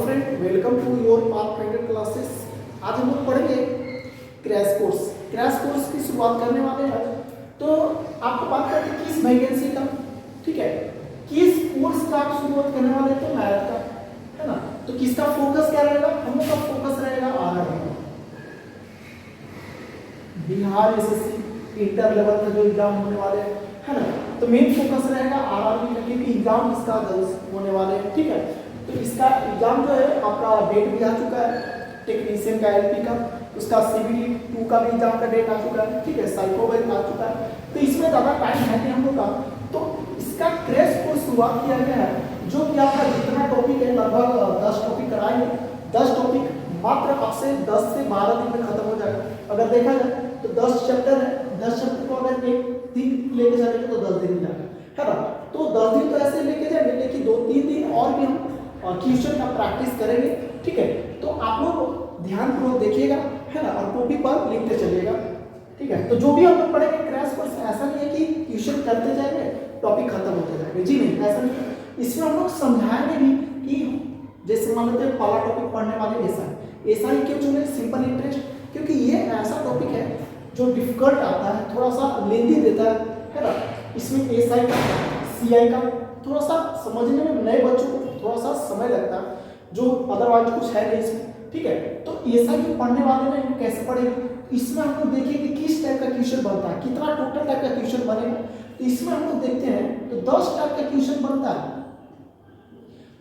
Friend, welcome to your pathfinder classes. आज हम लोग पढ़ेंगे क्रैश कोर्स। क्रैश कोर्स की शुरुआत करने वाले हैं। तो आपको बात करते हैं किस वैकेंसी का, ठीक है, किस कोर्स का आप शुरुआत करने वाले हैं, तो मैथ का, है ना। तो किसका फोकस क्या रहेगा, हम लोग का फोकस रहेगा RRB, Bihar SSC inter level का जो एग्जाम होने वाले हैं, है ना। तो मेन फोकस रहेगा आरआरबी का, क्योंकि एग्जाम इसका जल्द होने वाले हैं, ठीक है। तो इसका एग्जाम जो है आपका डेट भी आ चुका है, टेक्नीशियन का एलपी का, उसका सीबीटी 2 का भी एग्जाम का डेट आ चुका है, ठीक है, साइकोवेल आ चुका है। तो इसमें ज़्यादा टाइम है नहीं हम लोग का। तो इसका क्रैश कोर्स शुरुआत किया गया है, जो कि आपका जितना टॉपिक है लगभग 10 टॉपिक कराएंगे। 10 टॉपिक मात्र आपसे 10 से 12 दिन में खत्म हो जाएगा। अगर देखा जाए तो 10 चैप्टर है, 10 चैप्टर को अगर एक दिन लेके जाएंगे तो 10 दिन जाएगा, है ना। तो 10 दिन तो ऐसे लेके जाएंगे, लेकिन 2-3 दिन और भी हम क्वेश्चन का प्रैक्टिस करेंगे, ठीक है। तो आप लोग ध्यानपूर्वक देखिएगा, है ना, और कॉपी पर लिखते चलिएगा, ठीक है। तो जो भी हम लोग पढ़ेंगे क्रैश कोर्स, ऐसा नहीं है कि क्वेश्चन करते जाएंगे टॉपिक खत्म होते जाएंगे, जी नहीं, ऐसा नहीं है। इसमें हम लोग समझाएंगे भी कि जैसे मान लेते हैं पहला टॉपिक पढ़ने वाले एसआई क्यों चुने, सिंपल इंटरेस्ट, क्योंकि ये ऐसा टॉपिक है जो डिफिकल्ट आता है, थोड़ा सा लेंदी देता है ना। इसमें एसआई का, सीआई का थोड़ा सा समझने में नए बच्चों को थोड़ा सा समय लगता है, जो अदरवाइज कुछ है नहीं इसमें, ठीक है। तो एसआई जो पढ़ने वाले हैं वो कैसे पढ़ेंगे, इसमें हम लोग देखिए कि किस टाइप का क्वेश्चन बनता है, कितना टोटल टाइप का क्वेश्चन बनेगा। तो इसमें हम लोग देखते हैं तो 10 टाइप का क्वेश्चन बनता है।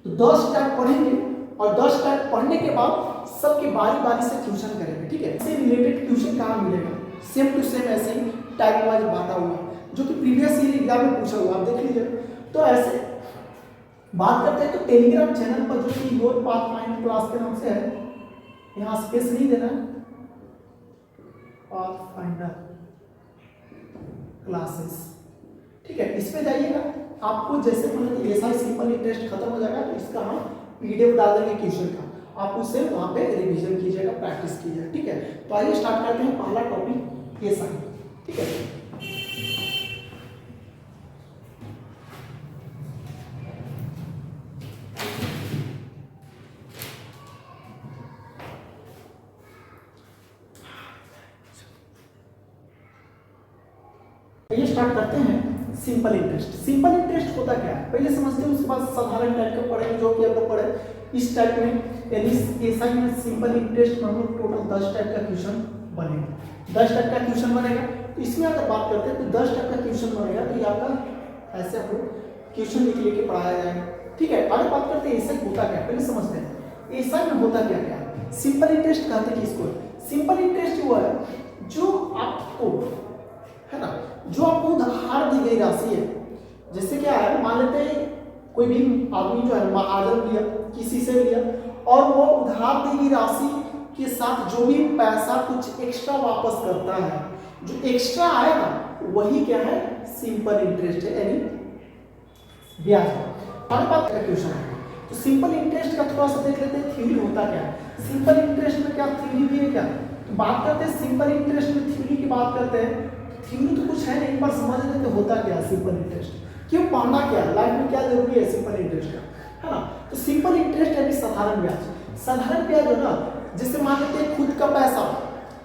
तो 10 टाइप पढ़ेंगे और 10 टाइप पढ़ने के बाद सबके बारी बारी से क्वेश्चन करेंगे, ठीक है। इससे रिलेटेड क्वेश्चन कहाँ मिलेगा, सेम टू सेम ऐसे ही टाइप वाइज बांटा हुआ, जो कि प्रीवियस ईयर एग्जाम में पूछा हुआ, आप देख लीजिए। तो ऐसे बात करते हैं तो टेलीग्राम चैनल पर जो कि योर पाथफाइंडर क्लास के नाम से है, यहाँ स्पेस नहीं देना है, पाथफाइंडर क्लासेस, ठीक है। इस पे जाइएगा, आपको जैसे मतलब एसआई सिंपल इंटरेस्ट खत्म हो जाएगा तो इसका हम पीडीएफ डाल देंगे क्वेश्चन का, आप उससे वहाँ पे रिवीजन कीजिएगा, प्रैक्टिस कीजिएगा, ठीक है। तो आइए स्टार्ट करते हैं पहला टॉपिक एसआई, ठीक है। ये स्टार्ट करते हैं सिंपल इंटरेस्ट। सिंपल इंटरेस्ट होता क्या है पहले समझते हैं, उसके बाद साधारण टाइप का पढ़ेंगे, जो कि हम लोग पढ़े इस टाइप में, यानी एसआई में सिंपल इंटरेस्ट में हम लोग टोटल 10 टाइप का क्वेश्चन बनेगा, 10 टाइप का क्वेश्चन बनेगा। तो इसमें अगर बात करते हैं तो 10 टाइप का क्वेश्चन बनेगा, तो ये आपका ऐसे आपको क्वेश्चन लिख लेके पढ़ाया जाएगा, ठीक है। आगे बात करते हैं एसआई होता क्या, पहले समझते हैं एसआई में होता क्या क्या है। सिंपल इंटरेस्ट कहते हैं किसको, सिंपल इंटरेस्ट वो है जो आपको, है ना, जो आपको उधार दी गई राशि है। जैसे क्या है, मान लेते हैं कोई भी आदमी जो है महाजन लिया, किसी से लिया, और वो उधार दी गई राशि के साथ जो भी पैसा कुछ एक्स्ट्रा वापस करता है, जो एक्स्ट्रा आएगा वही क्या है, सिंपल इंटरेस्ट है, यानी ब्याज। हर बात का क्वेश्चन है। तो सिंपल इंटरेस्ट का थोड़ा सा देख लेते हैं थ्योरी होता क्या है। सिंपल इंटरेस्ट में क्या थ्योरी भी है क्या, तो बात करते हैं सिंपल इंटरेस्ट में थ्योरी की बात करते हैं। थ्योरी तो कुछ है नहीं, पर समझ लेते होता क्या है सिंपल इंटरेस्ट, क्यों पढ़ना क्या है, लाइफ में क्या जरूरी है सिंपल इंटरेस्ट का, है ना। तो सिंपल इंटरेस्ट यानी साधारण ब्याज। साधारण ब्याज है ना, जैसे मान लेते हैं खुद का पैसा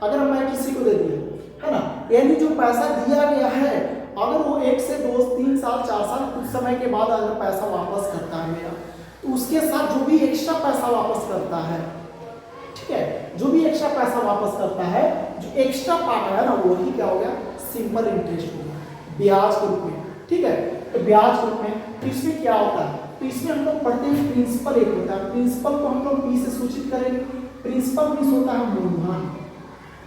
अगर मैं किसी को दे दिया, है ना, यानी जो पैसा दिया गया है, अगर वो 1 से 2, 3 साल, 4 साल कुछ समय के बाद अगर पैसा वापस करता है मेरा, तो उसके साथ जो भी एक्स्ट्रा पैसा वापस करता है, ठीक है, जो भी एक्स्ट्रा पैसा वापस करता है, जो एक्स्ट्रा पार्ट है ना, वही क्या हो गया, सिंपल इंटरेस्ट हो गया, ब्याज के रूप में, ठीक है। तो ब्याज के रूप में तो इसमें क्या होता है, तो इसमें हम लोग पढ़ते हैं प्रिंसिपल एक होता है, प्रिंसिपल को हम लोग पी से सूचित करेंगे। प्रिंसिपल मीन्स होता है मूलधन,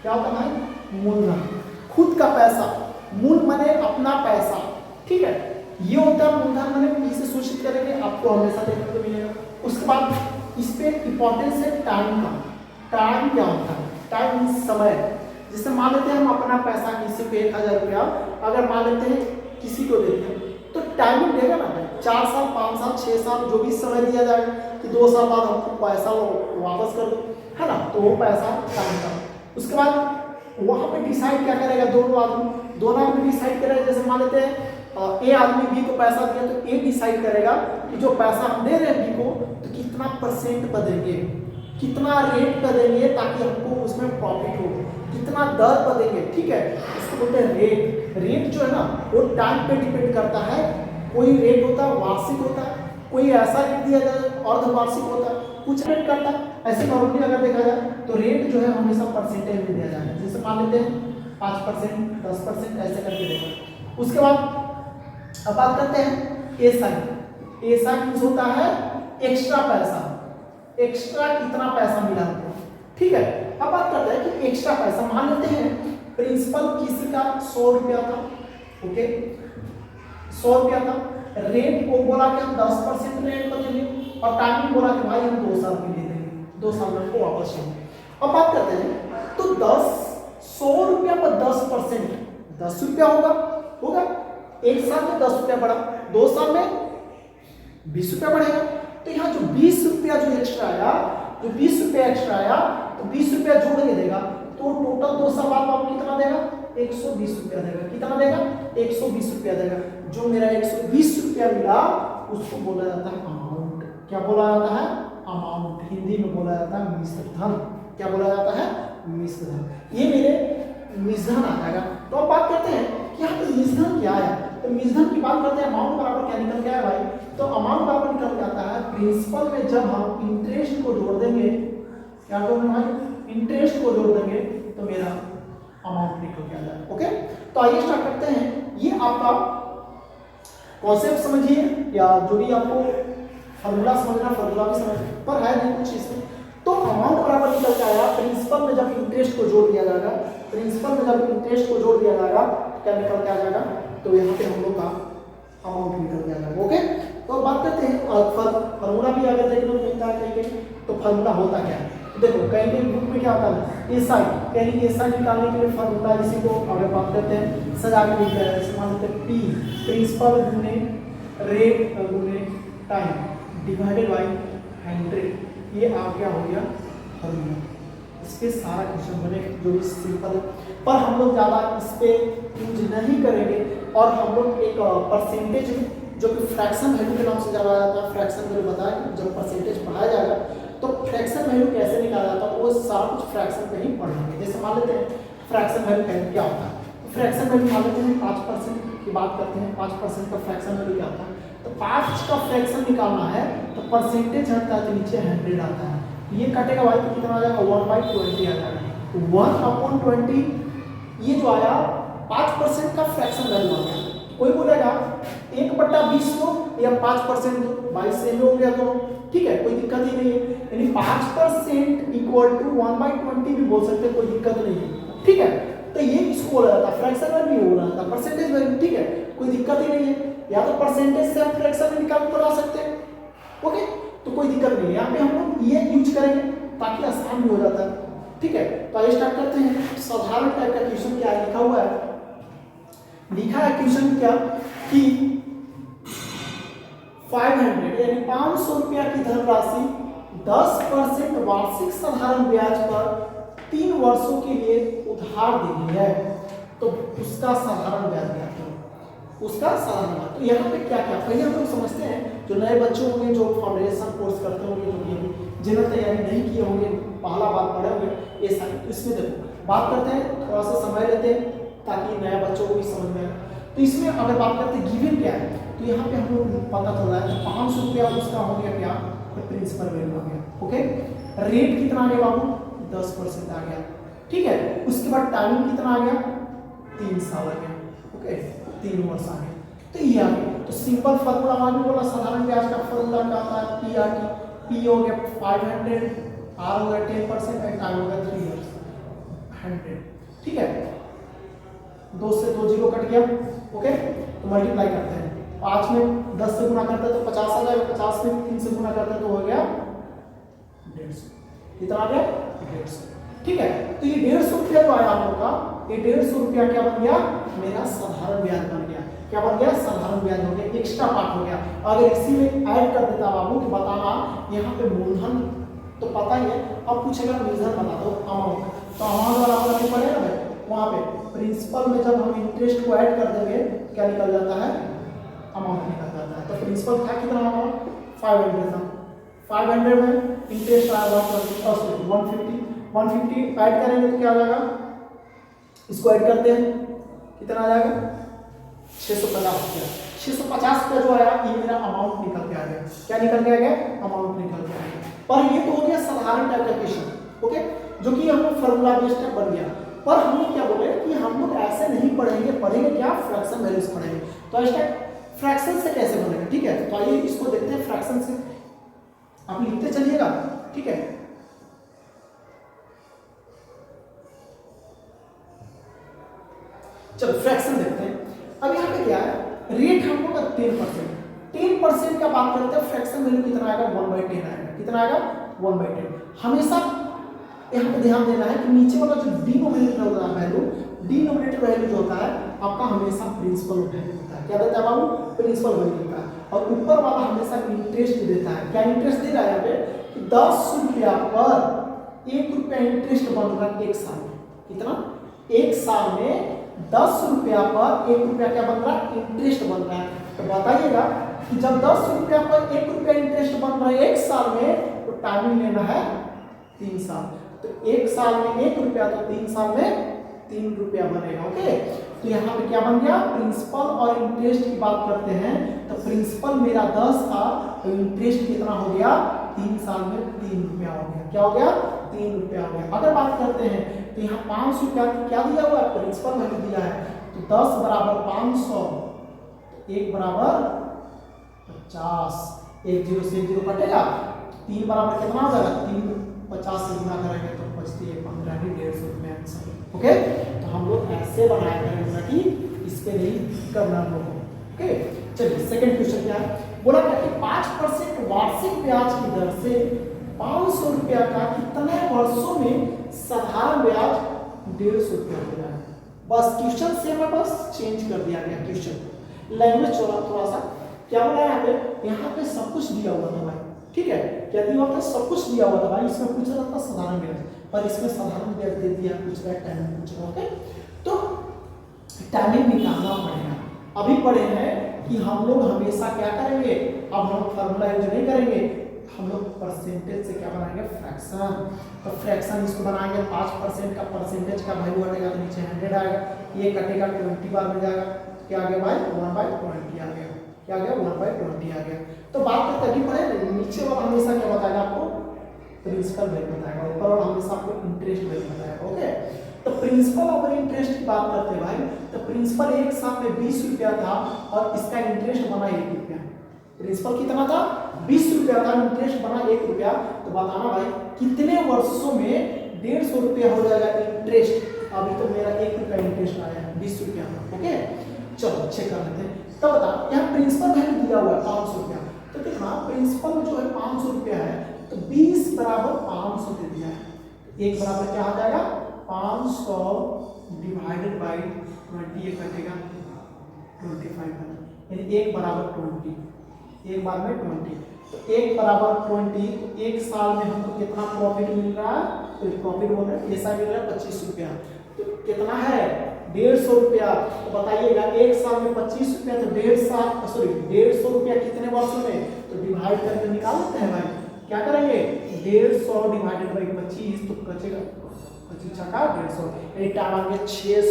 क्या होता है, मूलधन, खुद का पैसा, मूल माने अपना पैसा, ठीक है, ये होता है मूलधन, माने पी से सूचित करेंगे, आपको हमेशा देखने को मिलेगा। उसके बाद इस पे इंपॉर्टेंस है टाइम का। टाइम क्या होता है, टाइम मीन्स समय। जैसे मान लेते हैं हम अपना पैसा किसी को 1000 रुपया अगर मान लेते हैं किसी को देते हैं, तो टाइमिंग देगा ना, 4 साल, 5 साल, 6 साल, जो भी समय दिया जाएगा कि 2 साल बाद हमको पैसा वापस कर दो, है ना, तो वो पैसा टाइम का। उसके बाद वहाँ पे डिसाइड क्या करेगा, दोनों आदमी डिसाइड करेगा। जैसे मान लेते हैं ए आदमी बी को पैसा दिया तो ए डिसाइड करेगा कि जो पैसा हम दे रहे हैं बी को तो कितना परसेंट पर देंगे, कितना रेट पर देंगे ताकि हमको उसमें प्रॉफिट हो, कितना दर पर देंगे। ठीक है, इसको बोलते हैं रेट। रेट जो है ना वो टाइम पे डिपेंड करता है। कोई रेट होता है वार्षिक होता है, कोई ऐसा रेट दिया जाए अर्धवार्षिक होता है, कुछ रेट करता है। ऐसे नॉर्मली अगर देखा जाए तो रेट जो है हमेशा परसेंटेज में दिया जाएगा। जैसे मान लेते हैं 5%, 10% ऐसे करके देगा। उसके बाद अब बात करते हैं एसआई। एसआई मींस होता है एक्स्ट्रा पैसा, एक्स्ट्रा कितना पैसा मिला हमको। ठीक है, अब बात करते हैं कि एक्स्ट्रा पैसा मान लेते हैं प्रिंसिपल किसी का 100 रुपया था, ओके 100 रुपया था, रेट को बोला कि हम 10% रेट पर देंगे और टाइमिंग बोला कि भाई हम 2 साल के लिए देंगे, 2 साल में हमको वापस देंगे। अब बात करते हैं तो 100 रुपया पर 10% 10 रुपया होगा। एक साल में 10 रुपया बढ़ा, 2 साल में 20 रुपया बढ़ेगा। तो यहाँ जो 20 रुपया जो एक्स्ट्रा आया, जो 20 रुपया एक्स्ट्रा आया तो 20 रुपया जोड़ के देगा तो टोटल 2 साल बाद आपको कितना देगा, 120 रुपया देगा। कितना देगा, 120 रुपया देगा। जो मेरा 120 रुपया मिला उसको बोला जाता है अमाउंट। क्या बोला जाता है, अमाउंट। हिंदी में बोला जाता है मिश्र धन। क्या बोला जाता है, मिश्र धन। ये मेरे मिश्र धन आ जाएगा। तो अब बात करते हैं कि यहाँ पे मिश्र धन क्या है। तो मिश्र धन की बात करते हैं, अमाउंट बराबर क्या निकल गया है भाई, तो अमाउंट बराबर निकल जाता है प्रिंसिपल में जब हम इंटरेस्ट को जोड़ देंगे, क्या जोड़ेंगे भाई, इंटरेस्ट को जोड़ देंगे तो मेरा अमाउंट निकल के आ जाएगा। ओके, तो आइए स्टार्ट करते हैं। ये आपका कॉन्सेप्ट समझिए या जो भी आपको फॉर्मूला समझना, फॉर्मूला भी समझ पर है नहीं कुछ इसमें। तो अमाउंट बराबर निकल के आया प्रिंसिपल में जब इंटरेस्ट को जोड़ दिया जाएगा, प्रिंसिपल में जब इंटरेस्ट को जोड़ दिया जाएगा क्या निकल के आ जाएगा, तो यहाँ पे हम लोग का अमाउंट निकल के आ जाएगा। ओके, तो बात करते हैं फॉर्मूला भी अगर देखने को मिलता है कहीं तो फॉर्मूला होता क्या है। देखो कहीं बुक में क्या होता है, एसआई, यानी एसआई निकालने के लिए फॉर्मूला इसी को अगर बात करते हैं सजा के लिखा है। जैसे मान लेते हैं पी प्रिंसिपल गुने रेट गुने टाइम डिवाइडेड बाई 100। ये आ गया हो गया फॉर्मूला। इस पे सारा क्वेश्चन बने जो भी सिंपल है, पर हम लोग ज़्यादा इस पे यूज नहीं करेंगे और हम लोग एक परसेंटेज जो कि फ्रैक्शन वैल्यू के नाम से जाना जाता है, फ्रैक्शन वैल्यू बताया जब परसेंटेज पढ़ाया जाएगा तो फ्रैक्शन वैल्यू कैसे निकाला जाता है वो सारा कुछ फ्रैक्शन पे ही पढ़ेंगे। जैसे मान लेते हैं फ्रैक्शन वैल्यू क्या होता है, तो फ्रैक्शन वैल्यू मान लेते हैं 5% की बात करते हैं। 5% का फ्रैक्शन वैल्यू क्या होता है, तो 5 का फ्रैक्शन निकालना है तो परसेंटेज हटता है तो नीचे 100 आता है। ये कटेगा भाई तो कितना आ जाएगा, 1/20 आ जाएगा। तो 1/20 ये जो आया 5% का फ्रैक्शन वैल्यू आ गया। कोई बोलेगा 1/20 दो या 5% दो, 22 से हो गया दोनों, ठीक है, कोई दिक्कत ही नहीं है। यानी 5% इक्वल टू 1/20 भी बोल सकते हैं, कोई दिक्कत नहीं है। ठीक है, तो ये किसको बोला जाता है, फ्रैक्शन वैल्यू हो रहा था, परसेंटेज वैल्यू। ठीक है, कोई दिक्कत ही नहीं है, या तो परसेंटेज से हम फ्रैक्शन में निकाल कर आ सकते हैं। ओके, तो कोई दिक्कत नहीं है। यहाँ पे हम लोग ये यूज करेंगे ताकि आसान भी हो जाता है। ठीक है, तो आइए स्टार्ट करते हैं। साधारण टाइप का क्वेश्चन क्या लिखा हुआ है, लिखा है क्वेश्चन क्या कि 500 यानी 500 रुपया की धनराशि 10% वार्षिक साधारण ब्याज पर 3 वर्षों के लिए उधार दी गई है, तो उसका साधारण ब्याज क्या है, उसका साधारण ब्याज। तो यहाँ पे क्या क्या पहले हम लोग समझते हैं, जो नए बच्चे होंगे जो फाउंडेशन कोर्स करते होंगे, जो कि जिन्होंने तैयारी नहीं किए होंगे, पहला बात पढ़े होंगे ये सारी, तो इसमें देखो बात करते हैं, थोड़ा सा समय लेते हैं ताकि नया बच्चों को भी समझ में आए। तो इसमें अगर बात करते हैं गिवन क्या है, तो यहाँ पे हम लोग पता चल रहा है 500 रुपया उसका हो गया क्या, तो प्रिंसिपल वैल्यू आ गया। ओके, रेट कितना आ गया बाबू, 10% आ गया। ठीक है, उसके बाद टाइमिंग कितना आ गया, 3 साल आ गया। ओके, 3 वर्ष आ गया। तो ये आ गया। तो सिंपल फार्मूला आगे बोला, साधारण ब्याज का फार्मूला क्या होता है, पी आर टी। पी हो गया 500, आर हो गया 10% एंड टाइम हो गया 3 इयर्स 100। ठीक है, 2 से 2 जीरो कट गया। ओके, तो मल्टीप्लाई करते हैं, 5 में 10 से गुना करते हैं तो 50 आ जाएगा, 50 में 3 से गुना करते हैं तो हो गया 150। कितना आ गया, 150। ठीक है, तो ये 150 रुपया जो आया आप लोग का, ये 150 रुपया क्या बन गया, मेरा साधारण ब्याज बन गया। क्या बन गया, साधारण ब्याज हो गया, एक्स्ट्रा पार्ट हो गया। अगर इसी में ऐड कर देता बाबू कि बताना यहाँ पे मूलधन तो पता ही है, अब पूछेगा मूलधन बता दो, अमाउंट, तो अमाउंट वाला नहीं पड़ेगा भाई, वहां पे प्रिंसिपल में जब हम इंटरेस्ट को ऐड कर देंगे क्या निकल जाता है, अमाउंट निकल जाता है। तो प्रिंसिपल था कितना अमाउंट 500 था, 500 में इंटरेस्ट आया 150 ऐड करेंगे तो क्या आ जाएगा, इसको ऐड करते हैं कितना आ जाएगा 650 रुपया। 650 का जो आया ये मेरा अमाउंट निकल के आ गया। क्या निकल के आ गया, अमाउंट निकल के आ गया। पर ये तो हो गया साधारण टाइप का क्वेश्चन, ओके, जो कि हम लोग फॉर्मूला बेस्ड बन गया। पर हम लोग क्या बोले कि हम लोग ऐसे नहीं पढ़ेंगे, पढ़ेंगे क्या, फ्रैक्शन वैल्यूज पढ़ेंगे। तो ऐसा फ्रैक्शन से कैसे बनेगा, ठीक है। तो आइए इसको देखते हैं फ्रैक्शन से, आप लिखते चलिएगा, ठीक है। चलो फ्रैक्शन देखते हैं। अब यहाँ पे क्या है, रेट हम लोग का 10% का बात करते हैं। फ्रैक्शन वैल्यू कितना आएगा 1/10 आएगा। कितना आएगा 1/10। हमेशा यहाँ पे ध्यान देना है कि नीचे वाला जो डिनोमिनेटर होता है वैल्यू, डिनोमिनेटर वैल्यू जो होता है आपका हमेशा प्रिंसिपल वैल्यू होता है। क्या देता है बाबू, प्रिंसिपल वैल्यू देता है। और ऊपर वाला हमेशा इंटरेस्ट देता है। क्या इंटरेस्ट दे रहा है यहाँ पे कि 10 रुपया पर 1 रुपया इंटरेस्ट बन रहा है 1 साल में। कितना, 1 साल में 10 रुपया पर 1 रुपया क्या बन रहा है, इंटरेस्ट बन रहा है। तो बताइएगा कि जब 10 रुपया पर 1 रुपया इंटरेस्ट बन रहा है 1 साल में, तो टाइमिंग लेना है 3 साल। तो 1 साल में 1 रुपया, तो 3 साल में 3 रुपया बनेगा, ओके। तो यहाँ पे क्या बन गया, प्रिंसिपल और इंटरेस्ट की बात करते हैं तो प्रिंसिपल मेरा 10 था, तो इंटरेस्ट कितना हो गया, 3 साल में 3 रुपया हो गया। क्या हो गया, 3 रुपया हो गया। अगर बात करते हैं तो यहाँ 5 रुपया क्या दिया हुआ है, प्रिंसिपल वैल्यू दिया है। तो 10 बराबर 500, 1 बराबर 50, 1 0 से 0 कटेगा, 3 बराबर कितना हो जाएगा, 3 50 से गुना करेंगे तो बचती है 15, 150 रुपये आंसर, ओके। तो हम लोग ऐसे बनाया करेंगे ताकि इस पे नहीं करना हम लोग को, ओके। चलिए सेकंड क्वेश्चन क्या है, बोला क्या कि 5% वार्षिक ब्याज की दर से 500 रुपया का कितने वर्षों में साधारण ब्याज 150 रुपया हो जाएगा। बस क्वेश्चन से मैं बस चेंज कर दिया गया, क्वेश्चन लैंग्वेज थोड़ा सा क्या बोला यहाँ पे सब कुछ दिया हुआ था भाई, ठीक है। क्या दिया हुआ था, सब कुछ दिया हुआ था भाई। इसमें पूछ रहा था साधारण ब्याज, पर इसमें साधारण ब्याज दे दिया, कुछ टाइमिंग पूछ रहा, ओके। तो टाइमिंग निकालना पड़ेगा। अभी पढ़े हैं कि हम लोग हमेशा क्या करेंगे, अब हम फार्मूला यूज नहीं करेंगे, हम लोग परसेंटेज से क्या बनाएंगे, फ्रैक्शन। तो फ्रैक्शन इसको बनाएंगे, 5% का परसेंटेज का वैल्यू हटेगा तो नीचे 100 आएगा, ये कटेगा 20 बार में जाएगा, क्या आ गया भाई 1/20 आ गया। क्या आ गया 1/20 आ गया। तो बात तो तभी पड़े, नीचे वाला हमेशा क्या बताएगा आपको, प्रिंसिपल वैल्यू बताएगा, ऊपर वाला हमेशा आपको इंटरेस्ट वैल्यू बताएगा, ओके। तो प्रिंसिपल और इंटरेस्ट की बात करते हैं भाई, तो प्रिंसिपल 1 साल में 20 रुपया था और इसका इंटरेस्ट बना 1 रुपया। प्रिंसिपल कितना था, 20 रुपया था, इंटरेस्ट बना 1 रुपया। तो बताना भाई कितने वर्षों में 150 रुपया हो जाएगा इंटरेस्ट। अभी तो मेरा 1 रुपया इंटरेस्ट आया है 20 रुपया, ओके। चलो चेक कर लेते हैं। तब बता, यहाँ प्रिंसिपल वैल्यू दिया हुआ है 500 रुपया, तो देखना प्रिंसिपल जो है 500 रुपया है, तो 20 बराबर 500 दे दिया है। 1 बराबर क्या आ जाएगा 500 डिवाइडेड बाई 20, ये कटेगा 25, यानी 1 बराबर 20, 1 बार में 20। तो 1 बराबर 20, तो 1 साल में हमको कितना प्रॉफिट मिल रहा है, तो प्रॉफिट बोल रहे हैं ऐसा मिल रहा है 25 रुपया। तो कितना है 150 रुपया। तो बताइएगा 1 साल में 25 रुपया, तो 150 रुपया कितने वर्षों में, तो डिवाइड करके निकाल लेते हैं भाई। क्या करेंगे 150 डिवाइडेड बाई 25, तो बचेगा 25 छक्का 150, यानी टाइम आ गया 6,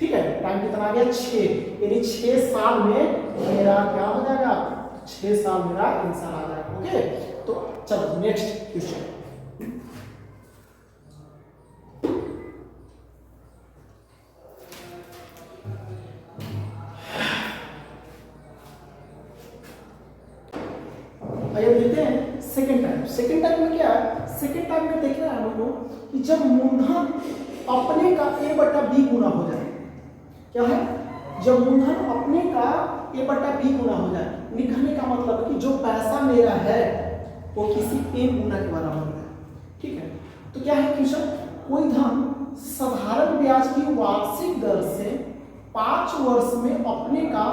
ठीक है। टाइम कितना आ गया 6, यानी 6 साल में मेरा क्या हो जाएगा, 6 साल मेरा आंसर आ जाएगा, ओके। तो चलो नेक्स्ट क्वेश्चन, आइए देखते हैं सेकंड टाइम। सेकंड टाइम में क्या है, सेकंड टाइम में देखना है हमको कि जब मूलधन अपने का a/b गुना हो जाए, क्या है, जब मूलधन अपने का a/b गुना हो जाए, लिखने का मतलब है कि जो पैसा मेरा है वो किसी a गुना के बराबर है, ठीक है। तो क्या है क्वेश्चन, कोई धन साधारण ब्याज की वार्षिक दर से 5 वर्ष में अपने का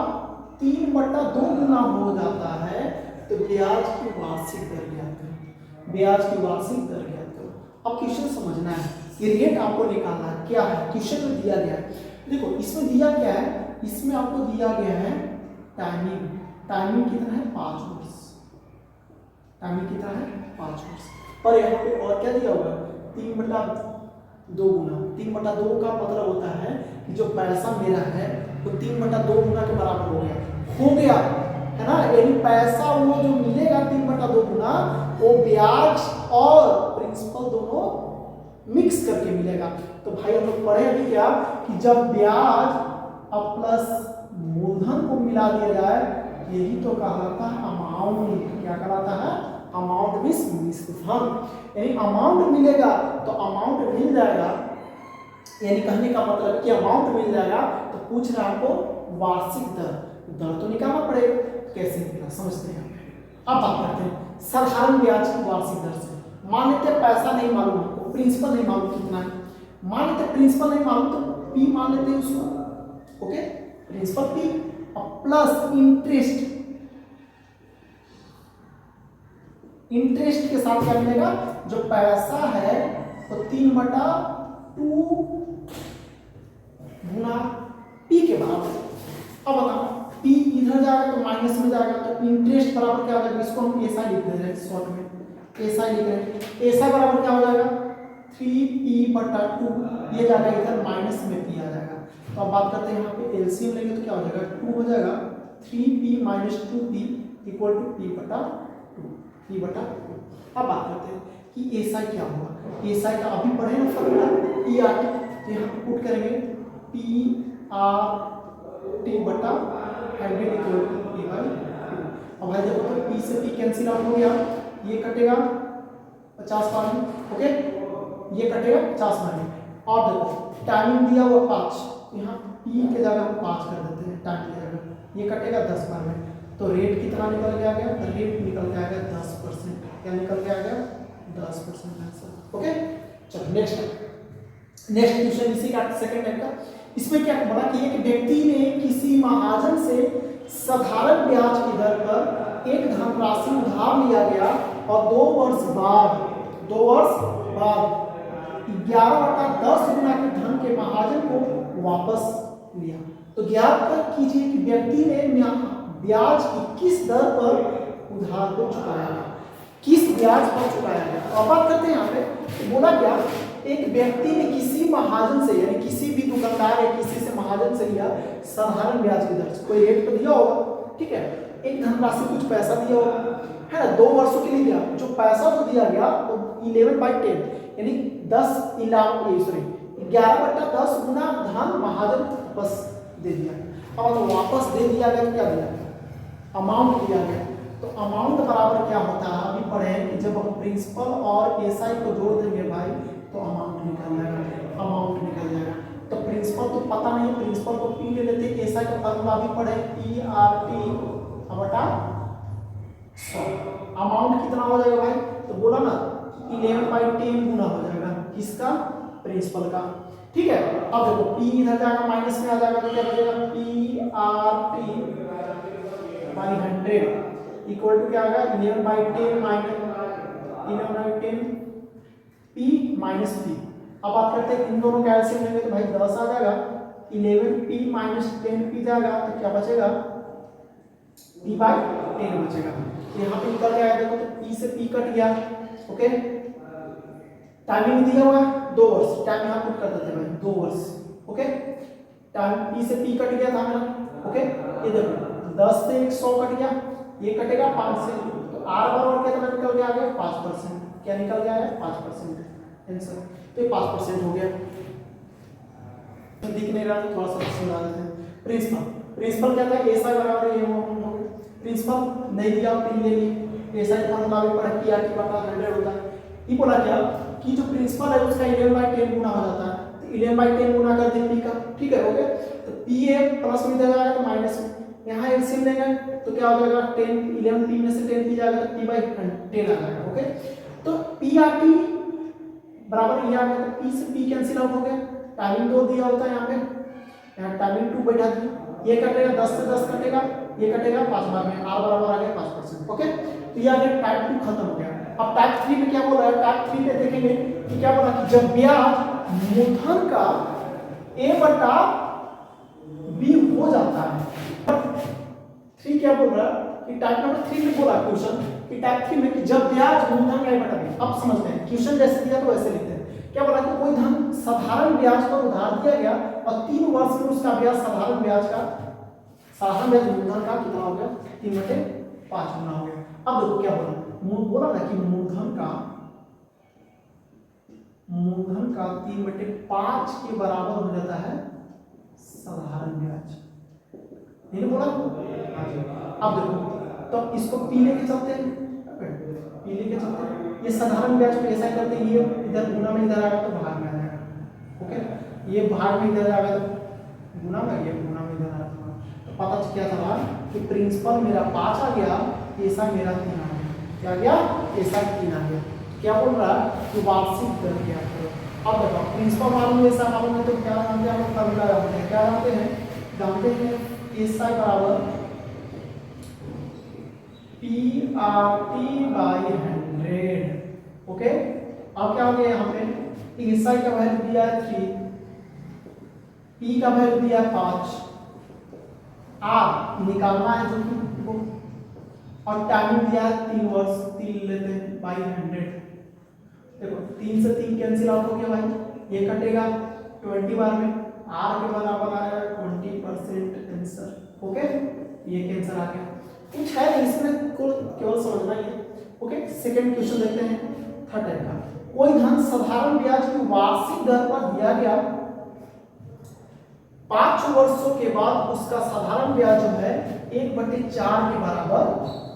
3/2 गुना हो जाता है, तो ब्याज की वार्षिक दर ज्ञात करो, ब्याज की वार्षिक दर ज्ञात करो। अब क्वेश्चन समझना है, ये रेट आपको निकालना है। क्या है क्वेश्चन में दिया गया है, देखो इसमें दिया क्या है, इसमें आपको दिया गया है टाइमिंग, टाइमिंग कितना है 5 वर्ष, टाइमिंग कितना है 5 वर्ष। पर यहाँ पे और क्या दिया होगा 3/2 गुना, 3/2 का मतलब होता है कि जो पैसा मेरा है वो 3/2 गुना के बराबर हो गया है ना, यानी पैसा वो जो मिलेगा 3/2 गुना वो ब्याज और प्रिंसिपल दोनों मिक्स करके मिलेगा। तो भाई हम लोग पढ़े अभी क्या कि जब ब्याज और प्लस मूलधन को मिला दिया जाए यही तो कहलाता है अमाउंट। क्या कहलाता है अमाउंट मींस मिश्रधन, यानी अमाउंट मिलेगा तो अमाउंट मिल जाएगा, यानी कहने का मतलब कि अमाउंट मिल जाएगा। तो पूछ रहा है आपको वार्षिक दर, दर तो निकालना पड़ेगा, कैसे निकला समझते हैं। अब बात करते हैं साधारण ब्याज की वार्षिक दर से। मान लेते हैं पैसा नहीं मालूम हमको, प्रिंसिपल नहीं मालूम कितना है, मान लेते प्रिंसिपल नहीं मालूम तो पी मान लेते हैं उसको, ओके प्रिंसिपल पी और प्लस इंटरेस्ट, इंटरेस्ट के साथ क्या मिलेगा जो पैसा है वो 3/2 गुना पी के बराबर। अब बताओ पी इधर जाएगा तो माइनस में जाएगा तो इंटरेस्ट बराबर क्या हो जाएगा, इसको हम ऐसा लिख दे रहे हैं शॉर्ट में, ऐसा लिख रहे हैं, ऐसा बराबर क्या हो जाएगा 3p/2, ये जाएगा इधर माइनस में p आ जाएगा। तो अब बात करते हैं यहाँ पे एलसीएम लेंगे तो क्या हो जाएगा 2 हो जाएगा, 3p - 2p = p/2। अब बात करते हैं कि एसआई क्या होगा, एसआई का अभी पढ़े ना फॉर्मूला पीआरटी, तो यहाँ पे पुट करेंगे pRT/100 = p/2। अब भाई देखो तो p से p कैंसिल आउट हो गया, ये कटेगा 50 बार में, ओके ये कटेगा 50 बार में। और देखो टाइमिंग दिया हुआ 5, यहाँ p के जगह हम 5 कर देते हैं टाइम की जगह, ये कटेगा 10 बार में। तो रेट कितना निकल के आ गया, रेट निकल के आ गया 10%। क्या निकल के आ गया 10% आंसर, ओके। चलो नेक्स्ट क्वेश्चन इसी का सेकंड टाइप का। इसमें क्या बोला कि एक व्यक्ति ने किसी महाजन से साधारण ब्याज की दर पर एक धनराशि उधार लिया गया और 2 वर्ष बाद 11/10 गुना के धन के महाजन को वापस लिया। तो ज्ञात कीजिए कि व्यक्ति ने ब्याज की किस दर पर उधार को चुकाया गया, किस ब्याज पर चुकाया गया। अब बात करते हैं यहाँ पे, तो बोला क्या एक व्यक्ति ने किसी महाजन से यानी किसी भी दुकानदार या किसी से महाजन से लिया साधारण ब्याज की दर से, कोई रेट तो दिया होगा, ठीक है, एक धनराशि कुछ पैसा दिया होगा है ना, 2 वर्षों के लिए दिया। जो पैसा जो दिया गया वो 11/10 यानी 11/10 गुना धन महाजन वापस दे दिया। अब तो वापस दे दिया गया तो क्या दिया गया अमाउंट दिया गया। तो अमाउंट बराबर क्या होता है, अभी पढ़े कि जब हम प्रिंसिपल और एसआई को जोड़ देंगे भाई तो अमाउंट निकल जाएगा, अमाउंट निकल जाएगा। तो प्रिंसिपल तो पता नहीं, प्रिंसिपल को पी ले लेते, एसआई का फॉर्मूला भी पढ़े PRT/100। अमाउंट कितना हो जाएगा भाई, तो बोला ना 11/10 गुना हो जाएगा किसका प्रिंसिपल का, ठीक है। अब देखो p इधर जाएगा माइनस में आ जाएगा तो क्या बचेगा PRT/100 इक्वल टू क्या आएगा 11/10 p - p। अब बात करते हैं इन दोनों का एलसीएम लेंगे तो भाई 10 आ जाएगा, 11p - 10p जाएगा तो क्या बचेगा p/10 बचेगा। यहाँ पे निकल गया देखो तो p से p कट गया, ओके। टाइमिंग दिया हुआ है 2 वर्ष, टाइम यहाँ पुट कर देते हैं भाई 2 वर्ष, ओके। टाइम p से p कट गया था मेरा, ओके। ये देखो 10 से 100 कट गया, ये कटेगा 5 से, तो r बराबर कितना निकल गया आ गया 5%। क्या निकल गया है 5% आंसर। तो ये 5% हो गया, दिख नहीं रहा तो थोड़ा सा समझा देते हैं। प्रिंसिपल क्या था एसआई बराबर ये हो, प्रिंसिपल नहीं दिया पिन ले ली, एसआई फॉर्मूला भी पढ़ा PRT/100 होता है। ये बोला क्या कि जो प्रिंसिपल है उसका 11/10 गुना हो जाता है, तो 11/10 गुना कर दे p का, ठीक है हो गया। तो p है प्लस में जाएगा तो माइनस में, यहाँ एलसीएम लेंगे तो क्या हो जाएगा 10 11p में से 10p जाएगा तो p/10 आ जाएगा, ओके। तो PRT बराबर ये आ गया, तो p से p कैंसिल आउट हो गया, टाइमिंग 2 दिया होता है यहाँ पे, यहाँ टाइमिंग 2 बैठा दिया, ये कटेगा 10 से 10 कटेगा, ये कटेगा 5 बार में, r बराबर आ गया 5%, ओके। तो ये आ गया टाइप 2 खत्म हो गया। अब टाइप 3 में क्या बोल रहा है, टाइप 3 में देखेंगे कि क्या बोला कि जब ब्याज मूलधन का a बटा b हो जाता है। 3 क्या बोल रहा है कि टाइप नंबर 3 में बोला क्वेश्चन कि टाइप 3 में कि जब ब्याज मूलधन का a बटा b, अब समझते हैं क्वेश्चन जैसे दिया तो वैसे लिखते हैं। क्या बोला कि कोई धन साधारण ब्याज पर उधार दिया गया और 3 वर्ष में उसका ब्याज साधारण ब्याज मूलधन का कितना हो गया, 3/5 गुना हो गया। अब देखो क्या बोला ना कि मूलधन का 3/5 के बराबर हो जाता है साधारण ब्याज, नहीं बोला? अब देखो तो इसको पी लेके चलते हैं, ये साधारण ब्याज को ऐसा करते हैं, ये इधर गुना में इधर आएगा तो भाग में आ जाएगा, ओके, ये भाग में इधर आएगा तो गुना में, ये गुना में इधर आएगा तो पता क्या चला कि प्रिंसिपल मेरा 5 आ गया, ऐसा मेरा 3 आ गया, क्या गया, ऐसा 3 आ गया। क्या बोल रहा है कि वार्षिक दर क्या करो। अब देखो प्रिंसिपल मालूम है, ऐसा मालूम है तो क्या जानते हैं, हम फॉर्मूला जानते हैं, क्या जानते हैं ऐसा बराबर PRT/100, ओके। अब क्या हो गया यहाँ पे, ऐसा का वैल्यू दिया है 3, P का वैल्यू दिया है 5, R निकालना है जो कि और टाइमिंग दिया है 3 वर्ष, 3 लेते हैं बाई 100। देखो 3 से 3 कैंसिल आउट हो गया भाई, ये कटेगा 20 बार में, R के बराबर आएगा 20% आंसर, ओके, ये कैंसर आ गया। कुछ है इसमें को केवल समझना ही है, ओके। सेकंड क्वेश्चन देखते हैं, थर्ड टाइप का। कोई धन साधारण ब्याज की वार्षिक दर पर दिया गया, 5 वर्षों के बाद उसका साधारण ब्याज जो है 1/4 के बराबर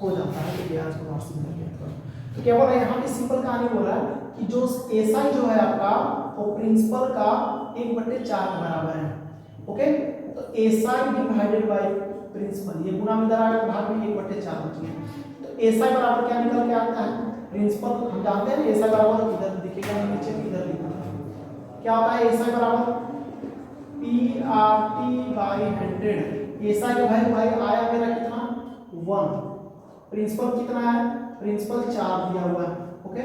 हो जाता है, तो ब्याज को वार्षिक दर कहते हैं। तो क्या बोल रहा है यहाँ पे, सिंपल कहानी बोल रहा है कि जो एसआई जो है आपका वो प्रिंसिपल का 1/4 के बराबर है, ओके। तो एसआई डिवाइडेड बाय प्रिंसिपल, ये गुना में इधर आएगा, भाग में 1/4 बच गया। तो एसआई बराबर क्या निकल के आता है, प्रिंसिपल हम जानते हैं एसआई बराबर इधर दिखेगा नीचे, इधर लिखा है क्या होता है, एसआई बराबर PRT/100। एसआई का वैल्यू भाई आया मेरा कितना 1, प्रिंसिपल कितना है, प्रिंसिपल 4 दिया हुआ है, ओके।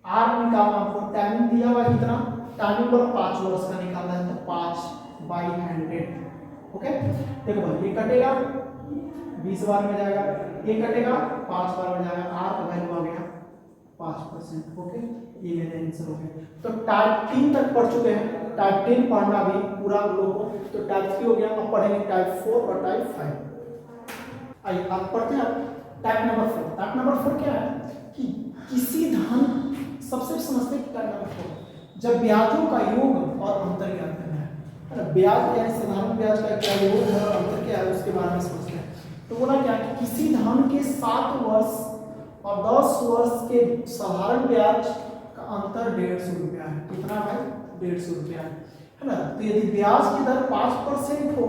आर निकालना आपको, टाइमिंग दिया हुआ है कितना, टाइमिंग पर 5 वर्ष का निकालना है, तो 5/100, ओके। देखो भाई ये कटेगा 20 बार में जाएगा, ये कटेगा 5 बार में जाएगा, आर का वैल्यू आ गया 5%, ओके। ये मेरा आंसर हो गया। तो टाइप 3 तक पढ़ चुके हैं, टाइप 10 पढ़ना भी पूरा लोगों को, तो टाइप 3 हो गया। अब पढ़ेंगे टाइप 4 और टाइप 5। आइए आप पढ़ते हैं टाइप नंबर 4। टाइप नंबर 4 क्या है कि किसी धन, सबसे समझते हैं टाइप नंबर 4 जब ब्याजों का योग और अंतर ज्ञात करना है। ब्याज यानी साधारण ब्याज का क्या योग है और अंतर क्या है उसके बारे में समझते हैं। तो बोला क्या कि किसी धन के 7 वर्ष और 10 वर्ष के साधारण ब्याज का अंतर 150 रुपया है। कितना भाई, 150 रुपया है ना। तो यदि ब्याज की दर 5% हो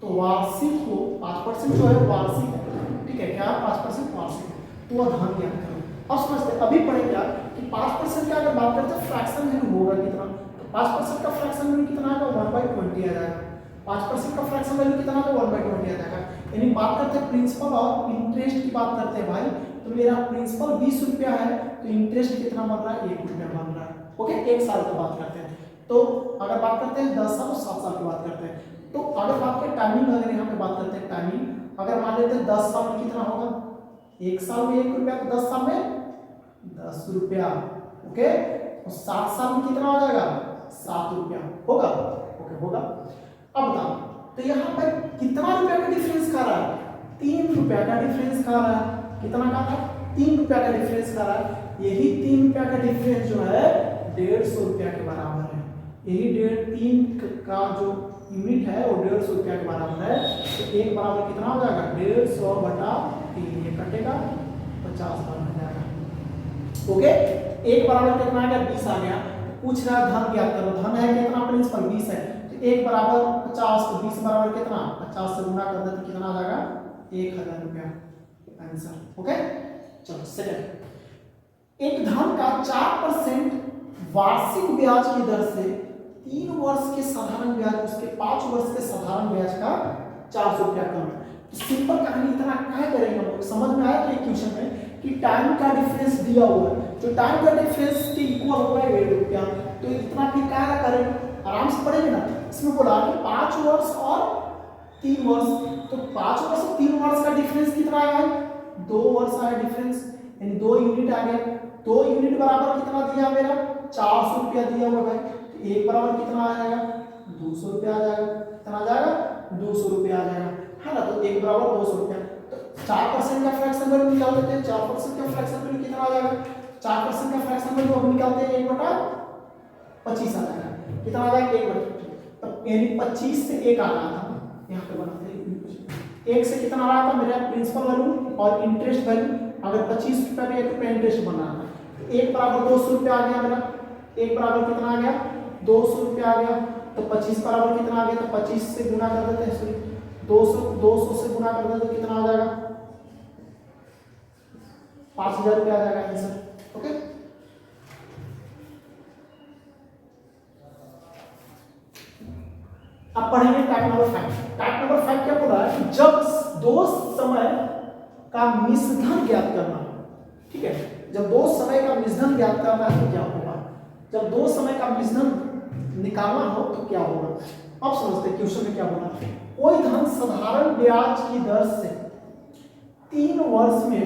तो वार्षिक हो, 5% जो है वार्षिक है, ठीक है क्या, 5% वार्षिक है, तो वह धन ज्ञात करो। अब समझते अभी पढ़े क्या कि 5% का अगर बात करते हैं फ्रैक्शन वैल्यू होगा कितना, तो 5% का फ्रैक्शन वैल्यू कितना आएगा, 1/20 आ जाएगा। 5% का फ्रैक्शन वैल्यू कितना आएगा, 1/20 आ जाएगा। यानी बात करते हैं प्रिंसिपल और इंटरेस्ट की बात करते हैं भाई, तो मेरा प्रिंसिपल 20 रुपया है, तो इंटरेस्ट कितना बन रहा है, 1 रुपया बन रहा है, ओके। 1 साल की बात करते हैं। तो अगर बात करते हैं 10 साल और 7 साल की बात करते हैं, तो अगर बात करें टाइमिंग, अगर यहाँ पे बात करते हैं टाइमिंग, अगर मान लेते हैं 10 साल में कितना होगा, 1 साल में 1 रुपया, तो 10 साल में 10 रुपया, ओके। और 7 साल में कितना हो जाएगा, 7 रुपया होगा, ओके होगा। अब बताओ तो यहाँ पर कितना रुपया का डिफरेंस खा रहा है, 3 रुपया का डिफरेंस खा रहा है। कितना खा रहा है, 3 रुपया का डिफरेंस खा रहा है। यही 3 रुपया का डिफरेंस जो है 150 रुपया के बराबर है। यही 3 का जो यूनिट है वो 150 रुपया के बराबर है। तो 1 बराबर कितना हो जाएगा, 150/3, ये कटेगा 50 बार में जाएगा, ओके। 1 बराबर कितना आ गया, 20 आ गया। पूछ रहा है धन ज्ञात करो, धन है कितना, प्रिंसिपल 20 है, तो 1 बराबर 50, तो 20 बराबर कितना, 50 से गुना कर दे तो कितना आ जाएगा, 1000 रुपया आंसर, ओके। चलो सेकंड, एक धन का 4% वार्षिक ब्याज की दर से 3 वर्ष के साधारण ब्याज, उसके 5 वर्ष के साधारण ब्याज का 400 रुपया कम है। तो सिंपल कहानी इतना क्या करेंगे हम लोग, समझ में आया कि क्वेश्चन में कि टाइम का डिफरेंस दिया हुआ है, जो टाइम का डिफरेंस के इक्वल होगा 1 रुपया, तो इतना फिर क्या करेंगे, आराम से पढ़ेंगे ना। इसमें बोला कि 5 वर्ष और 3 वर्ष, तो 5 वर्ष और 3 वर्ष का डिफरेंस कितना आया है, 2 वर्ष आया डिफरेंस, यानी 2 यूनिट आ गया। 2 यूनिट बराबर कितना दिया मेरा, 400 रुपया दिया हुआ भाई, तो 1 बराबर कितना आ जाएगा, 200 रुपया आ जाएगा। कितना आ जाएगा, 200 रुपया आ जाएगा, है ना। तो 1 बराबर 200 रुपया। तो 4% का फ्रैक्शन वैल्यू निकाल लेते हैं। 4% का फ्रैक्शन वैल्यू कितना आ जाएगा, 4% का फ्रैक्शन वैल्यू हम निकालते हैं 1/25 आ जाएगा। कितना आ जाएगा, 1/25। तो यानी 25 से 1 आ रहा था, यहाँ पे बनाते हैं 1 से कितना आ रहा था मेरा प्रिंसिपल वैल्यू और इंटरेस्ट वैल्यू। अगर 25 रुपया में 1 रुपया इंटरेस्ट बना रहा था, 1 बराबर 200 रुपया आ गया मेरा। 1 बराबर कितना आ गया, 200 रुपया आ गया। तो 25 बराबर कितना आ गया, तो 25 से गुना कर देते हैं, सॉरी 200 से गुना कर देते, कितना आ जाएगा, 5000 रुपया आ जाएगा आंसर। ओके, अब पढ़ेंगे टाइप नंबर 5। टाइप नंबर 5 क्या बोला है कि जब दो समय का मिश्रधन ज्ञात करना हो, ठीक है, जब दो समय का मिश्रधन ज्ञात करना है तो क्या होगा, जब दो समय का मिश्रधन निकालना हो तो क्या होगा। अब समझते हैं क्वेश्चन में क्या बोला। कोई धन साधारण ब्याज की दर से 3 वर्ष में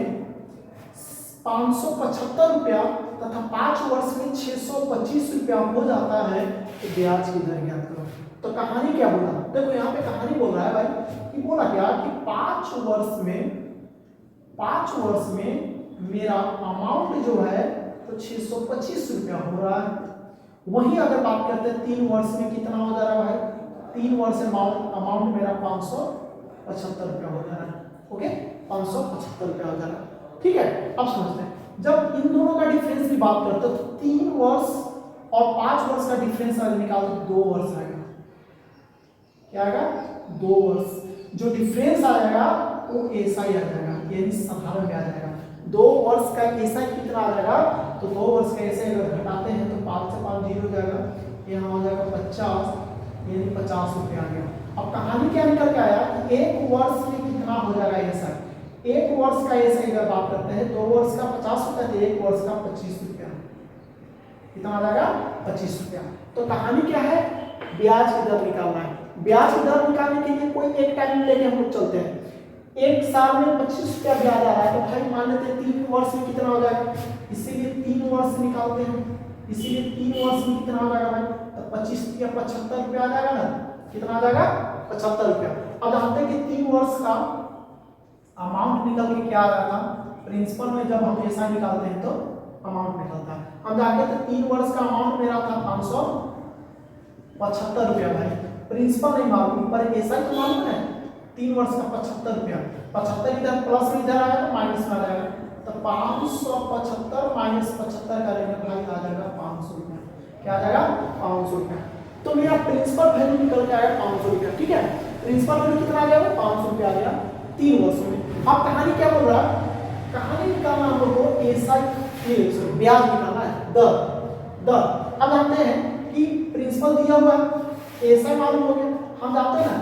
575 रुपया तथा 5 वर्ष में 625 रुपया हो जाता है, तो ब्याज की दर ज्ञात करो। तो कहानी क्या बोला, देखो यहाँ पे कहानी बोल रहा है भाई कि बोला क्या कि 5 वर्ष में मेरा अमाउंट जो है तो 625 रुपया हो रहा है। वहीं अगर बात करते हैं 3 वर्ष में कितना हो जा रहा है भाई, 3 वर्ष अमाउंट मेरा 575 रुपया हो जा रहा है। ओके, 575 रुपया हो जा रहा है, ठीक है। अब समझते हैं, जब इन दोनों का डिफरेंस की बात करते हैं तो 3 वर्ष और 5 वर्ष का डिफरेंस अगर निकालो तो 2 वर्ष आएगा। क्या आएगा, 2 वर्ष। जो डिफरेंस आएगा वो ऐसा ही आ जाएगा, यानी साधारण ब्याज आएगा। 2 वर्ष का ऐसा कितना आ जाएगा, तो 2 वर्ष का ऐसे अगर घटाते हैं तो 5 से 5 जीरो हो जाएगा, यहाँ हो जाएगा 50, यानी 50 रुपया आ गया। अब कहानी क्या निकल के आया कि 1 वर्ष में कितना हो जाएगा ऐसा। 1 वर्ष का ऐसे अगर बात करते हैं, 2 वर्ष का 50 रुपया, तो 1 वर्ष का 25 रुपया, कितना आ जाएगा, 25 रुपया। तो कहानी क्या है, ब्याज की दर निकालना है। ब्याज की दर निकालने के लिए कोई एक टाइम लेके हम लोग चलते हैं। 1 साल में 25 रुपया ब्याज आ रहा है, तो भाई मान लेते हैं 3 वर्ष में कितना हो जाएगा, इसीलिए 3 वर्ष निकालते हैं। इसीलिए 3 वर्ष में कितना हो जाएगा भाई, तो 25 या 75 रुपया आ जाएगा ना, कितना आ जाएगा, 75 रुपया। अब जानते हैं कि 3 वर्ष का अमाउंट निकल के क्या आ रहा था, प्रिंसिपल में जब हम ऐसा निकालते हैं तो अमाउंट निकलता है। हम जाके तो 3 वर्ष का अमाउंट मेरा था 575 रुपया भाई, प्रिंसिपल नहीं मालूम पर ऐसा तो मालूम है 3 वर्ष का 75 रुपया। 75 इधर प्लस में इधर आएगा तो माइनस में आ जाएगा, तो 575 माइनस 75 करेंगे भाई आ जाएगा 500 रुपया। क्या आ जाएगा, 500 रुपया। तो मेरा प्रिंसिपल वैल्यू निकल के आया 500 रुपया, ठीक है। प्रिंसिपल वैल्यू कितना आ गया, 500 रुपया आ गया 3 वर्षों में। अब कहानी क्या बोल रहा है, कहानी निकालना हम लोग को ऐसा ब्याज निकालना है, दर। अब जानते हैं कि प्रिंसिपल दिया हुआ है, ऐसा मालूम हो गया। हम जानते हैं ना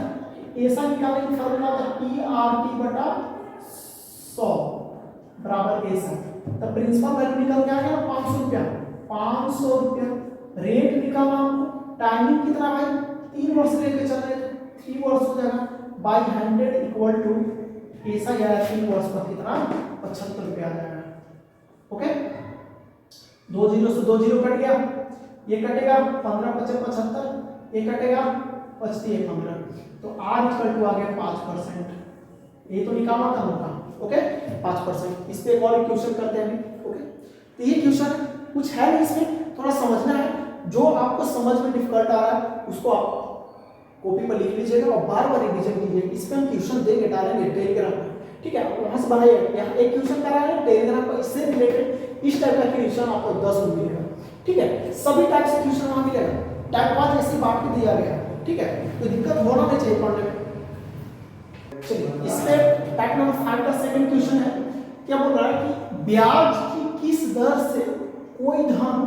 ऐसा निकालने की फॉर्मूला था PRT/100 बराबर ऐसा। तो प्रिंसिपल वैल्यू निकल के आ गया 500 रुपया। 500 रुपया रेट निकालना हमको, टाइमिंग कितना भाई, 3 वर्ष लेके चल रहे थे, 3 वर्ष हो जाएगा बाई 100 इक्वल टू ऐसा गया 3 वर्ष पर कितना, 75 रुपया आ जाएगा। ओके, 2 जीरो से 2 जीरो कट गया, ये कटेगा 15 25 75, ये कटेगा 25 15, तो R इक्वल टू आ गया 5%। ये तो निकालना था होगा। ओके, 5%। इस पे एक और क्वेश्चन करते हैं अभी। ओके, तो ये क्वेश्चन कुछ है नहीं, इसमें थोड़ा समझना है। जो आपको समझ में डिफिकल्ट आ रहा है उसको आप कॉपी पर लिख लीजिएगा और बार-बार रिवीजन कीजिएगा। इस पे हम क्वेश्चन देंगे, डालेंगे टेलीग्राम पर, ठीक है। वहां से बनाइए, यहाँ एक क्वेश्चन करा है टेलीग्राम पर, इससे रिलेटेड इस टाइप का क्वेश्चन आपको 10 मिलेगा, ठीक है। सभी टाइप से क्वेश्चन वहां मिलेगा, टाइप वाइज ऐसी बात भी दिया गया, ठीक है। तो दिक्कत होना नहीं चाहिए पढ़ने में। चलिए, इसमें टाइप नंबर 5 का सेकंड क्वेश्चन है। क्या बोल रहा है कि ब्याज की किस दर से कोई धन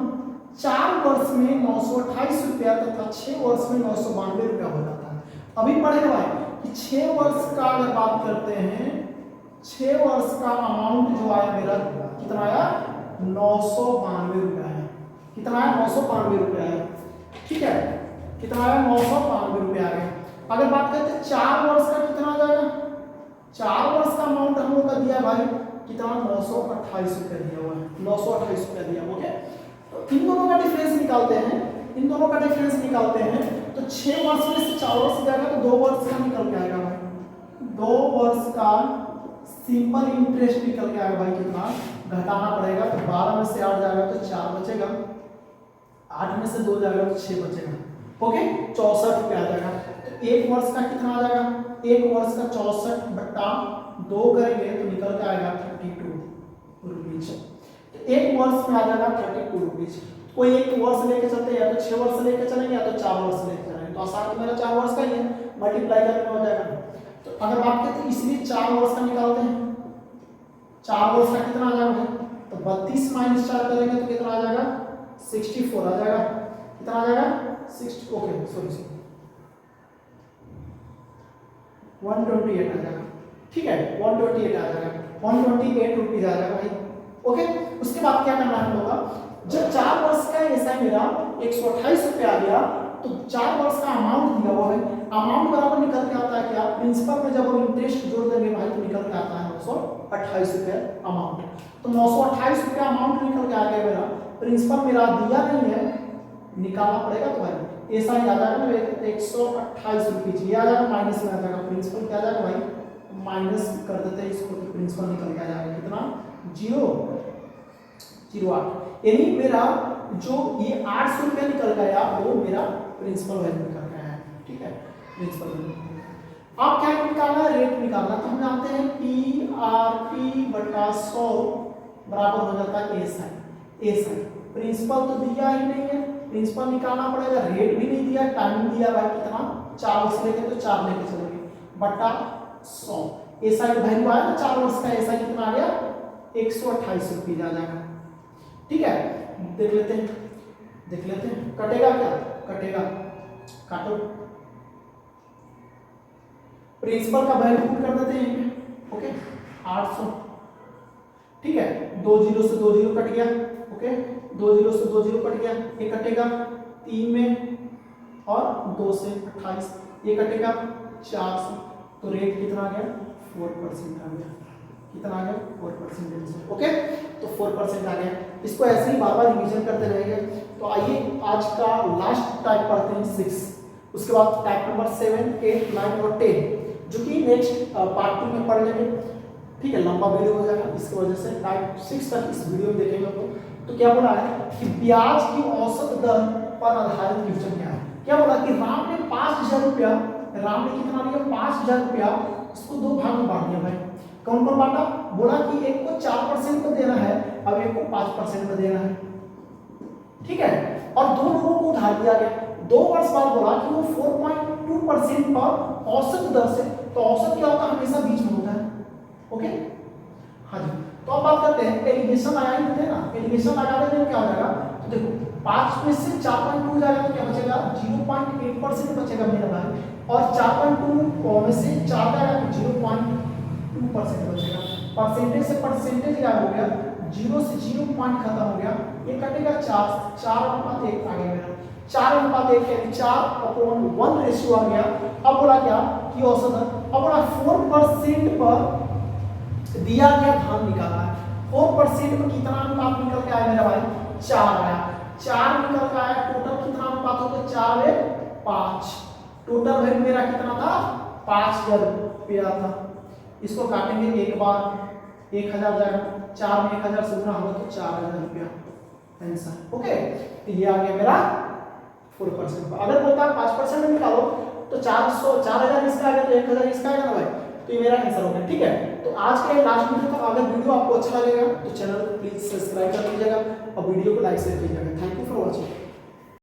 4 वर्ष में 928 रुपया तथा 6 वर्ष में 992 रुपया हो जाता है। अभी पढ़े भाई कि 6 वर्ष का अगर बात करते हैं 6 वर्ष का अमाउंट जो आया मेरा कितना आया 992 रुपया है। कितना आया 992 रुपया है। ठीक है, कितना आया 992 रुपया आ गया। अगर बात करते हैं 4 वर्ष का कितना आ जाएगा, 4 वर्ष का अमाउंट हम लोग का दिया है भाई कितना 928 रुपया दिया हुआ है, 928 रुपया दिया। ओके, तो इन दोनों का डिफरेंस निकालते हैं, इन दोनों का डिफरेंस निकालते हैं। तो 6 वर्ष में से 4 वर्ष जाएगा तो 2 वर्ष का निकल के आएगा भाई, 2 वर्ष का सिंपल इंटरेस्ट निकल के आएगा भाई। कितना घटाना पड़ेगा, तो 12 में से 8 जाएगा तो 4 बचेगा, 8 में से 2 जाएगा तो 6 बचेगा। ओके, 64 रुपया आ जाएगा। तो 1 वर्ष का कितना आ जाएगा, 1 वर्ष का 64 बट्टा 2 करेंगे तो निकल के आएगा 32 रुपीज। तो 1 वर्ष में आ जाएगा 32 रुपीज। कोई 1 वर्ष लेके चलते हैं, या तो 6 वर्ष लेके चलेंगे या तो 4 वर्ष लेके चलेंगे। तो आसान तो मेरा 4 वर्ष का ही है, मल्टीप्लाई करने में हो जाएगा। तो अगर बात करते हैं इसलिए 4 वर्ष का निकालते हैं, 4 वर्ष का कितना आ जाएगा, तो 32 माइनस 4 करेंगे तो कितना आ जाएगा 64 आ जाएगा। कितना आ जाएगा 60, ओके सॉरी 128 आ जाएगा। ठीक है, 128 आ जाएगा, 128 रुपीज आ जाएगा भाई। ओके, उसके बाद क्या करना है हम लोग का, जब 4 वर्ष का ऐसा मेरा 128 रुपया आ गया, तो 4 वर्ष का अमाउंट दिया हुआ है, अमाउंट बराबर निकल के आता है क्या, प्रिंसिपल में जब हम इंटरेस्ट जोड़ देंगे भाई तो निकल के आता है 928 रुपया अमाउंट। तो 928 रुपया अमाउंट निकल के आ गया मेरा, प्रिंसिपल मेरा दिया नहीं है, निकालना पड़ेगा। तो भाई ऐसा ही आ जाएगा ना 128 रुपीज, ये आ जाएगा माइनस में आ जाएगा, प्रिंसिपल क्या आ जाएगा भाई माइनस कर देते हैं इसको, तो प्रिंसिपल निकल के आ जाएगा कितना 0.08। यानी मेरा जो ये 800 रुपया निकल गया वो मेरा प्रिंसिपल वैल्यू निकल गया है। ठीक है, प्रिंसिपल वैल्यू। अब क्या निकालना है, रेट निकालना। तो हम जानते हैं PRP बटा 100 बराबर हो जाता है SI। प्रिंसिपल तो दिया ही नहीं है, प्रिंसिपल निकालना पड़ेगा, रेट भी नहीं दिया, टाइम दिया भाई कितना 4 वर्ष लेके तो 4 लेके चलेंगे बटा 100। SI वैल्यू आया ना 4 वर्ष का, SI कितना आ गया 128 रुपीज आ जाएगा। ठीक है, देख लेते हैं कटेगा क्या, कटेगा, काटो। प्रिंसिपल का वैल्यू पुट कर देते हैं। ओके, 800। ठीक है, 2 0 से 2 0 कट गया। ओके, 2 0 से 2 0 कट गया, ये कटेगा 3 में, और 2 से 28 ये कटेगा 4 से। तो रेट कितना आ गया 4% आ गया। कितना आ गया 4%। ओके, तो 4% आ गया। इसको ऐसे ही बार बार रिवीजन करते रहेंगे। तो आइए आज का लास्ट टाइप पढ़ते हैं 6, उसके बाद टाइप नंबर 7, 8, 9 और 10 जो कि नेक्स्ट पार्ट 2 में पढ़ लेंगे। ठीक है, लंबा वीडियो हो जाएगा, इसकी वजह से टाइप 6 तक इस वीडियो में देखेंगे हम लोग। तो क्या बोला है कि ब्याज की औसत दर पर आधारित क्वेश्चन क्या है। क्या बोला कि राम ने 5000 रुपया, राम ने कितना लिया 5000 रुपया, उसको 2 भाग में बांट दिया भाई। कौन कौन बांटा, बोला कि एक को 4% पे देना है, अब एक को 5% पे देना है। ठीक है, और 2 लोगों को उधार दिया गया। 2 वर्ष बाद बोला कि वो 4.2% पर औसत दर से, तो औसत क्या होता है हमेशा बीच में होता है। ओके, हाँ जी। तो अब बात करते हैं, एलिगेशन आया ही थे ना, एलिगेशन लगा देने क्या हो जाएगा, तो देखो 5 में से 4.2 जाएगा तो क्या बचेगा 0.8% बचेगा मेरा भाई, और 4.2 में से 4 जाएगा तो 0.2% बचेगा। परसेंटेज से परसेंटेज क्या हो गया, 0 से 0 पॉइंट खत्म हो गया, ये कटेगा 4:1 आ गया मेरा, 4:1 यानी 4/1 रेशियो आ गया। अब बोला क्या कि औसत, अब बोला 4% पर दिया गया धान निकाला है, 4% में कितना अनुपात निकल के आया मेरा भाई 4 आया, 4 निकल के आया। टोटल कितना अनुपात होगा 4 में 5, टोटल वैल्यू मेरा कितना था 5000 रुपया था। इसको काटेंगे एक बार, 1000 जाएगा, 4 में 1000 से गुना होगा तो 4000 रुपया आंसर। ओके, तो ये आ गया मेरा 4%। अगर बोलता है 5% में निकालो तो 4000 इसका आ गया तो 1000 इसका आएगा ना भाई, तो ये मेरा आंसर हो गया। ठीक है, तो आज के लास्ट वीडियो तक अगर वीडियो आपको अच्छा लगेगा तो चैनल को प्लीज सब्सक्राइब कर लीजिएगा और वीडियो को लाइक शेयर कीजिएगा। Thank you for watching.